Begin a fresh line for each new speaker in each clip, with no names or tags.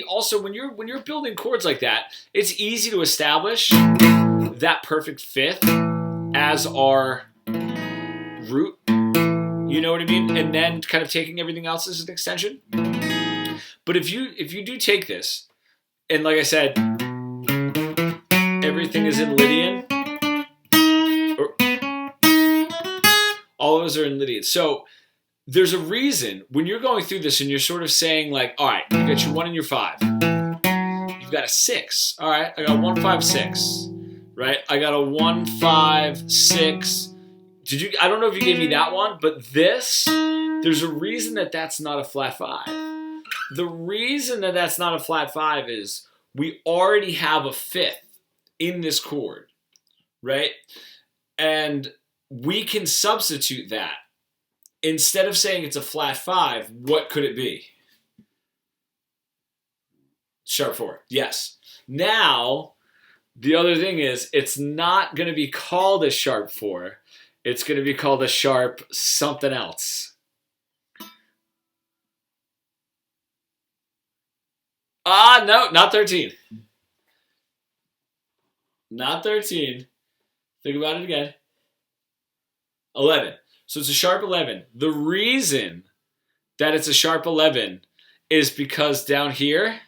Also, when you're building chords like that, it's easy to establish that perfect fifth as our root. You know what I mean? And then kind of taking everything else as an extension. But if you do take this, and like I said, everything is in Lydian. All of us are in Lydian. So there's a reason when you're going through this and you're sort of saying like, all right, you got your 1 and your 5. You've got a 6. All right, I got 1, 5, 6. Right? I got a 1, 5, 6. I don't know if you gave me that one, but this, there's a reason that that's not a flat 5. The reason that that's not a flat 5 is we already have a fifth in this chord, right? And we can substitute that. Instead of saying it's a flat 5, what could it be? Sharp 4, yes. Now, the other thing is, it's not going to be called a sharp 4. It's going to be called a sharp something else. No, not 13. Not 13. Think about it again. 11. So it's a sharp 11. The reason that it's a sharp 11 is because down here,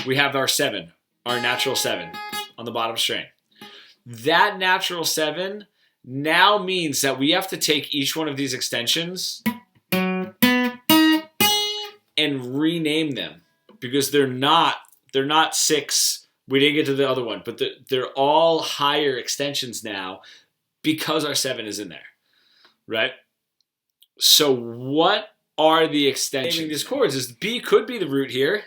we have our 7, our natural 7 on the bottom string. That natural 7 now means that we have to take each one of these extensions and rename them because they're not 6. We didn't get to the other one, but they're all higher extensions now because our 7 is in there, right? So what are the extensions? Naming these chords is B could be the root here.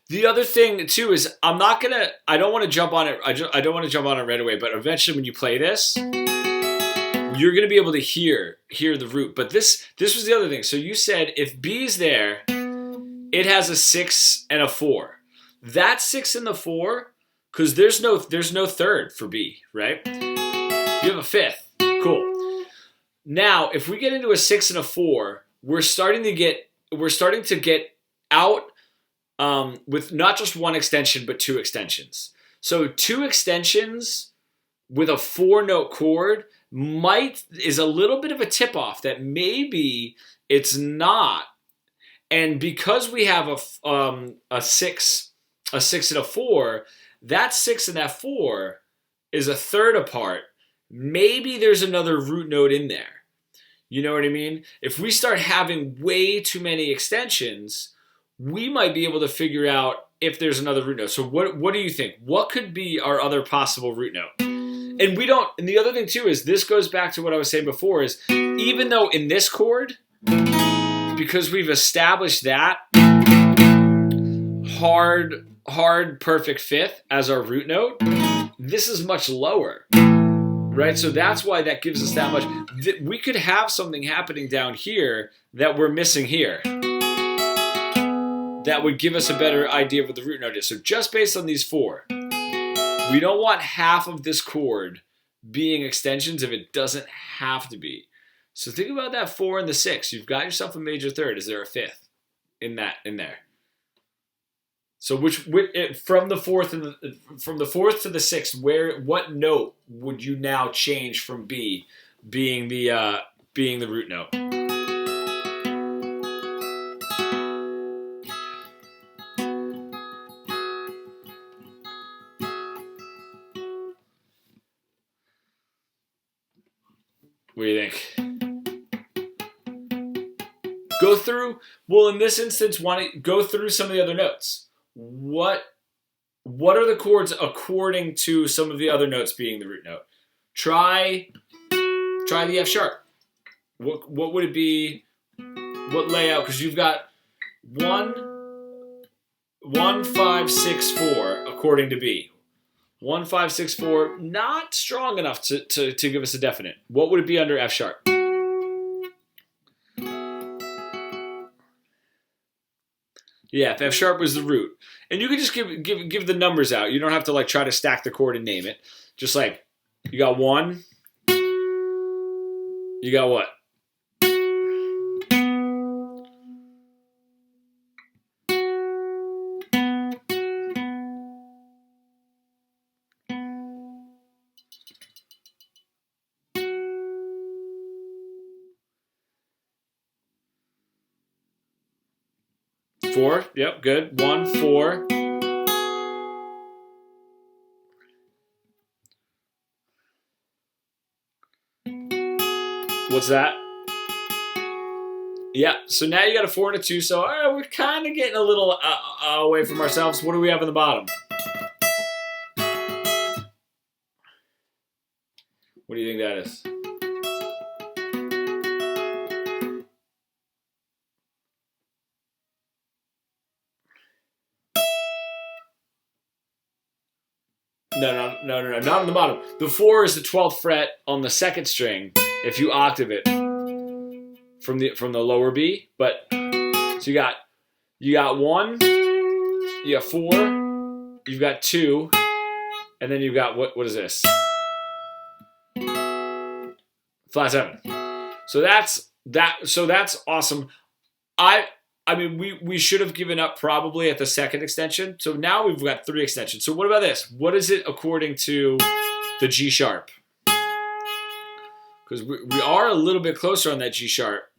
The other thing too is I don't want to jump on it. I don't want to jump on it right away, but eventually when you play this, you're going to be able to hear the root. But this was the other thing. So you said if B's there, it has a 6 and a 4. That 6 and the 4, because there's no third for B, right? You have a fifth. Cool. Now, if we get into a 6 and a 4, we're starting to get out with not just one extension, but 2 extensions. So 2 extensions with a 4-note chord is a little bit of a tip-off that maybe it's not. And because we have a 6 and a 4, that 6 and that 4 is a third apart. Maybe there's another root note in there. You know what I mean? If we start having way too many extensions, we might be able to figure out if there's another root note. So what do you think? What could be our other possible root note? And the other thing too is this goes back to what I was saying before is even though in this chord, because we've established that hard perfect fifth as our root note, this is much lower, right? So that's why that gives us that much. We could have something happening down here that we're missing here. That would give us a better idea of what the root note is. So just based on these 4, we don't want half of this chord being extensions if it doesn't have to be. So think about that 4 and the 6. You've got yourself a major third. Is there a fifth in there? So from the fourth to the 6th, what note would you now change from B being the root note? What do you think? Go through, well, in this instance, go through some of the other notes. What are the chords according to some of the other notes being the root note? Try the F sharp. What would it be? What layout? Because you've got 1, 5, 6, 4 according to B. 1, 5, 6, 4, not strong enough to give us a definite. What would it be under F sharp? Yeah, if F sharp was the root. And you can just give the numbers out. You don't have to try to stack the chord and name it. Just you got 1. You got what? 4. Yep, good. 1, 4. What's that? Yeah, so now you got a 4 and a 2, so we're kind of getting a little away from ourselves. What do we have on the bottom? What do you think that is? No, not on the bottom. The 4 is the 12th fret on the 2nd string if you octave it from the lower B. But so you got 1, you got 4, you've got 2, and then you've got what is this? Flat 7. So that's awesome. I mean, we should have given up probably at the 2nd extension. So now we've got 3 extensions. So what about this? What is it according to the G sharp? Because we are a little bit closer on that G sharp.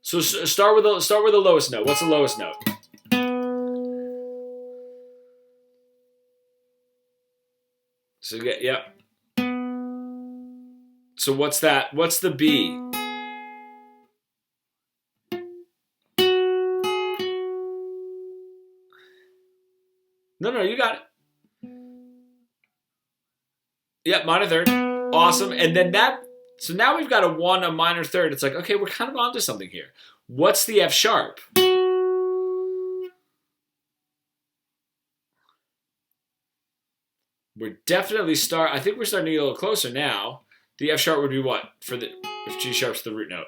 So start with the lowest note. What's the lowest note? So yep. So what's that? What's the B? No, you got it. Yep, minor third. Awesome. And then so now we've got a 1, a minor third. It's like, okay, we're kind of onto something here. What's the F sharp? We're definitely I think we're starting to get a little closer now. The F sharp would be what? If G sharp's the root note.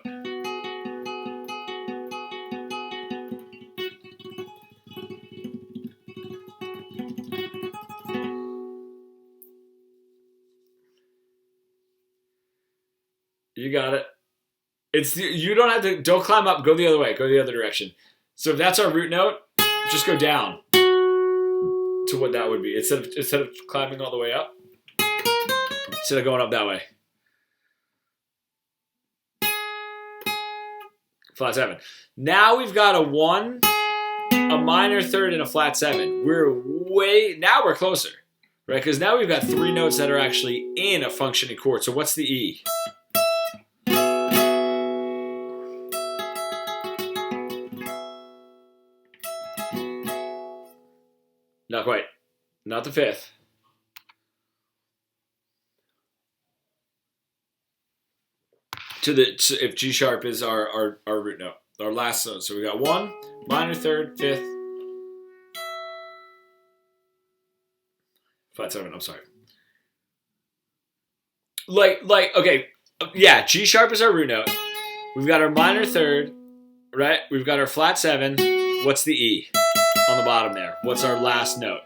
You got it. You don't climb up, go the other way, go the other direction. So if that's our root note, just go down to what that would be. Instead of climbing all the way up. Instead of going up that way. Flat 7. Now we've got a 1, a minor third, and a flat 7. Now we're closer, right? Because now we've got 3 notes that are actually in a functioning chord. So what's the E? Not quite. Not the 5th. If G sharp is our root note, our last note. So we got 1, minor third, 5th, flat 7. I'm sorry. Okay, yeah. G sharp is our root note. We've got our minor third, right? We've got our flat 7. What's the E on the bottom there? What's our last note?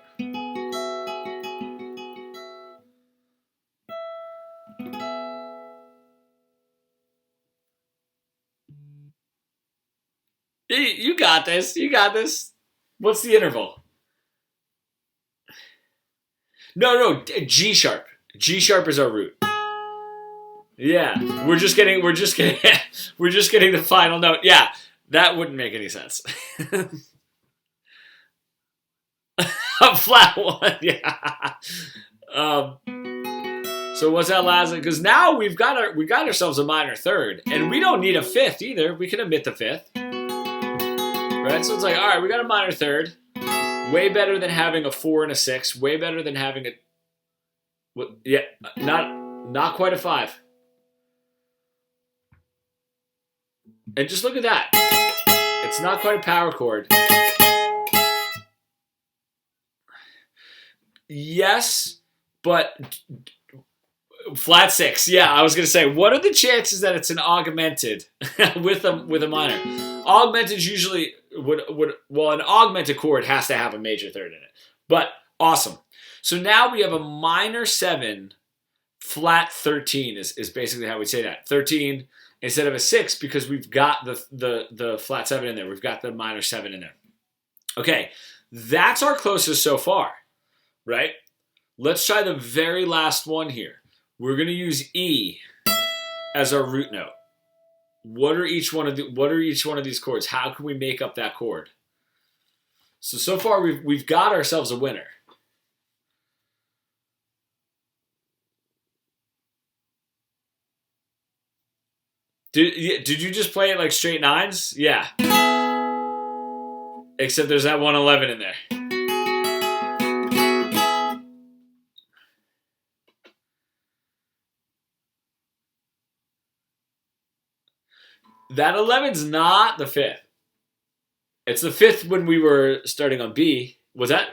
You got this. You got this. What's the interval? No, G sharp. G sharp is our root. Yeah, we're just getting the final note. Yeah, that wouldn't make any sense. A flat 1. Yeah. So what's that last? Because now we got ourselves a minor third, and we don't need a 5th either. We can omit the 5th. Right, so it's like, all right, we got a minor third. Way better than having a 4 and a 6. Way better than having not quite a 5. And just look at that. It's not quite a power chord. Yes, but flat 6. Yeah, I was gonna say, what are the chances that it's an augmented with a minor? Augmented usually an augmented chord has to have a major third in it. But awesome. So now we have a minor 7, flat 13 is basically how we say that. 13 instead of a 6 because we've got the flat 7 in there. We've got the minor 7 in there. Okay, That's our closest so far, right? Let's try the very last one here. We're going to use E as our root note. What are each one of these chords? How can we make up that chord? So far we've got ourselves a winner. Did you just play it like straight nines? Yeah. Except there's that 111 in there. That 11's not the 5th. It's the 5th when we were starting on B. Was that?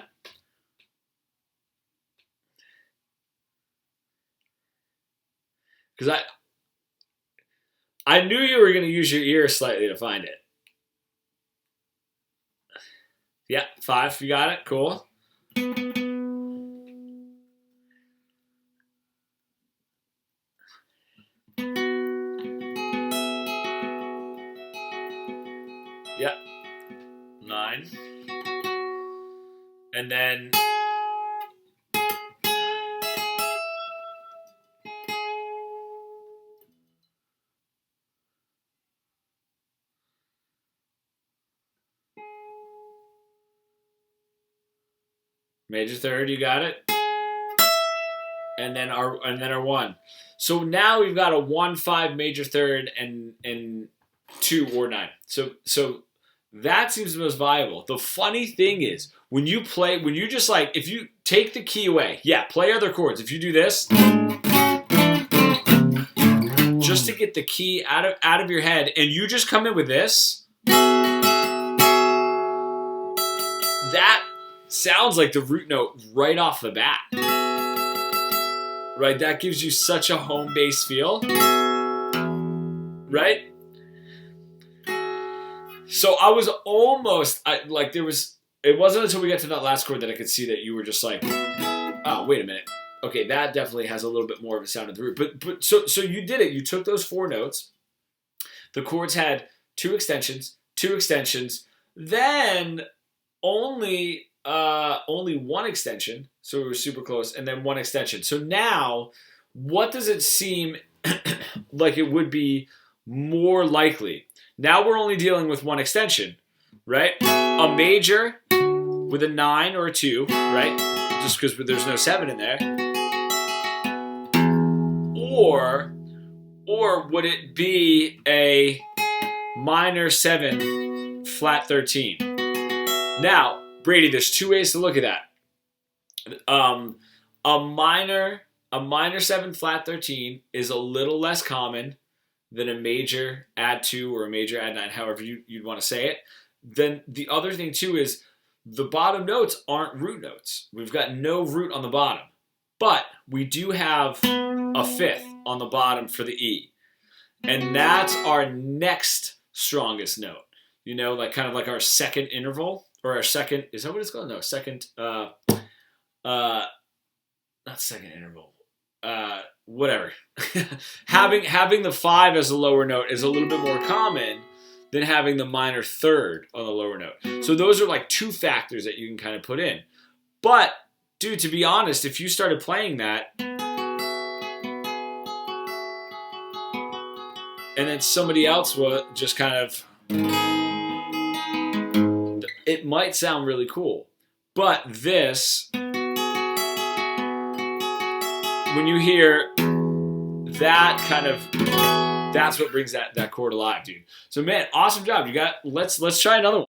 Because I knew you were going to use your ear slightly to find it. Yeah, 5. You got it. Cool. Yeah. 9. And then major third, you got it. And then our 1. So now we've got a 1-5 major third and 2 or 9. So that seems the most viable. The funny thing is when you just like, if you take the key away, yeah, play other chords. If you do this, just to get the key out of your head, and you just come in with this, that sounds like the root note right off the bat. Right? That gives you such a home base feel. Right? So I was almost, it wasn't until we got to that last chord that I could see that you were just like, oh, wait a minute. Okay, that definitely has a little bit more of a sound of the root. But so you did it. You took those 4 notes. The chords had 2 extensions, then only 1 extension. So we were super close, and then 1 extension. So now, what does it seem like it would be more likely? Now we're only dealing with 1 extension, right? A major with a 9 or a 2, right? Just because there's no 7 in there. Or would it be a minor 7 flat 13? Now, Brady, there's 2 ways to look at that. A minor 7 flat 13 is a little less common than a major add 2 or a major add 9, however you'd want to say it. Then the other thing too is the bottom notes aren't root notes. We've got no root on the bottom, but we do have a 5th on the bottom for the E, and that's our next strongest note. You know, like kind of like our second interval, or our second, is that what it's called? No, second, not second interval. Whatever. having the 5 as a lower note is a little bit more common than having the minor third on the lower note. So those are like 2 factors that you can kind of put in. But, dude, to be honest, if you started playing that, and then somebody else will just kind of, it might sound really cool. But this, when you hear that kind of, that's what brings that chord alive, dude. So man, awesome job. Let's try another one.